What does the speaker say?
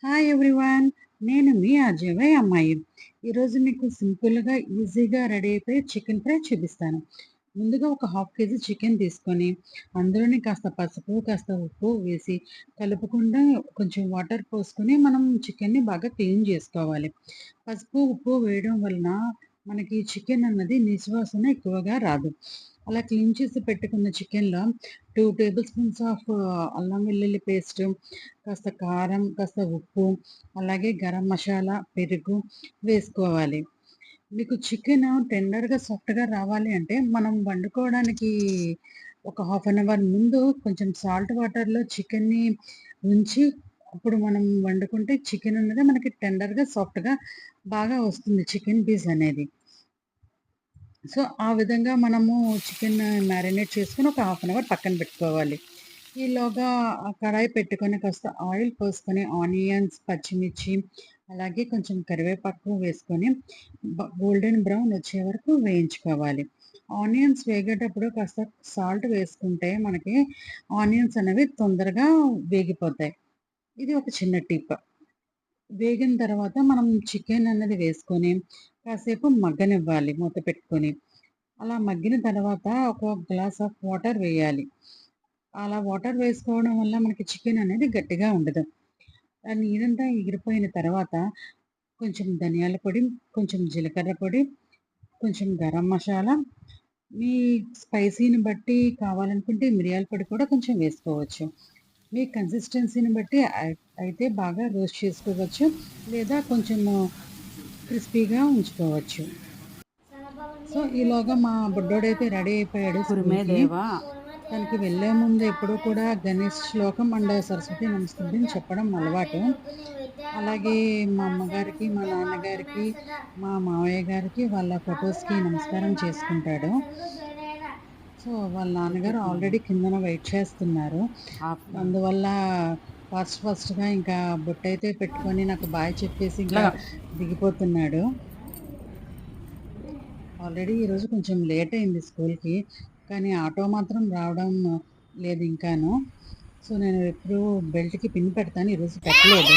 Hi everyone. నేను మీ అజయ్ అమ్మాయి. ఈరోజు మీకు సింపుల్‌గా, ఈజీగా రెడీ అయిపోయే చికెన్ ఫ్రై చూపిస్తాను. ముందుగా ఒక హాఫ్ కేజీ చికెన్ తీసుకొని, అందులోని కాస్త పసుపు, కాస్త ఉప్పు వేసి కలుపుకుండా కొంచెం వాటర్ పోసుకొని మనం చికెన్‌ని బాగా క్లీన్ చేసుకోవాలి. పసుపు, ఉప్పు వేయడం వలన మనకి చికెన్ అన్నది నిశ్వాసన ఎక్కువగా రాదు. అలా క్లీన్ చేసి పెట్టుకున్న చికెన్‌లో 2 టేబుల్ స్పూన్స్ ఆఫ్ అల్లం వెల్లుల్లి పేస్టు, కాస్త కారం, కాస్త ఉప్పు, అలాగే గరం మసాలా, పెరుగు వేసుకోవాలి. మీకు చికెను టెండర్‌గా, సాఫ్ట్‌గా రావాలి అంటే మనం వండుకోవడానికి ఒక హాఫ్ అన్ అవర్ ముందు కొంచెం సాల్ట్ వాటర్‌లో చికెన్‌ని ఉంచి అప్పుడు మనం వండుకుంటే చికెన్ అనేది మనకి టెండర్‌గా, సాఫ్ట్‌గా బాగా వస్తుంది చికెన్ పీస్ అనేది. సో, ఆ విధంగా మనము చికెన్ మ్యారినేట్ చేసుకొని ఒక హాఫ్ అన్ అవర్ పక్కన పెట్టుకోవాలి. ఈలోగా కడాయి పెట్టుకొని కాస్త ఆయిల్ పోసుకొని ఆనియన్స్, పచ్చిమిర్చి, అలాగే కొంచెం కరివేపాకు వేసుకొని గోల్డెన్ బ్రౌన్ వచ్చే వరకు వేయించుకోవాలి. ఆనియన్స్ వేగేటప్పుడు కాస్త సాల్ట్ వేసుకుంటే మనకి ఆనియన్స్ అనేవి తొందరగా వేగిపోతాయి. ఇది ఒక చిన్న టిప్. వేగిన తర్వాత మనం చికెన్ అన్నది వేసుకొని కాసేపు మగ్గనివ్వాలి మూత పెట్టుకొని. అలా మగ్గిన తర్వాత ఒక గ్లాస్ ఆఫ్ వాటర్ వేయాలి. అలా వాటర్ వేసుకోవడం వల్ల మనకి చికెన్ అనేది గట్టిగా ఉండదు. ఆ నీరంతా ఎగిరిపోయిన తర్వాత కొంచెం ధనియాల పొడి, కొంచెం జీలకర్ర పొడి, కొంచెం గరం మసాలా, మీ స్పైసీని బట్టి కావాలనుకుంటే మిరియాల పొడి కూడా కొంచెం వేసుకోవచ్చు. మీ కన్సిస్టెన్సీని బట్టి అయితే బాగా రోస్ట్ చేసుకోవచ్చు. లేదా కొంచెము క్రిస్పీగా ఉంచుకోవచ్చు. సో, ఈలోగా మా బుడ్డోడైతే రెడీ అయిపోయాడు కురుమే స్కూల్‌కి. దేవా తనకి వెళ్ళే ముందు ఎప్పుడూ కూడా గణేష్ శ్లోకం అండ్ సరస్వతి నమస్తుభ్యం చెప్పడం అలవాటు. అలాగే మా అమ్మగారికి, మా నాన్నగారికి, మా మావయ్య గారికి వాళ్ళ ఫోటోస్‌కి నమస్కారం చేసుకుంటాడు. సో, వాళ్ళ నాన్నగారు ఆల్రెడీ కిందన వెయిట్ చేస్తున్నారు. అందువల్ల ఫాస్ట్‌గా ఇంకా బొట్టయితే పెట్టుకొని నాకు బాయ్ చెప్పేసి ఇంకా ఇట్లాగా దిగిపోతున్నాడు. ఆల్రెడీ ఈరోజు కొంచెం లేట్ అయింది స్కూల్‌కి. కానీ ఆటో మాత్రం రావడం లేదు ఇంకాను. సో, నేను ఎప్పుడూ బెల్ట్‌కి పిన్ పెడతాను. ఈరోజు పెట్టలేదు.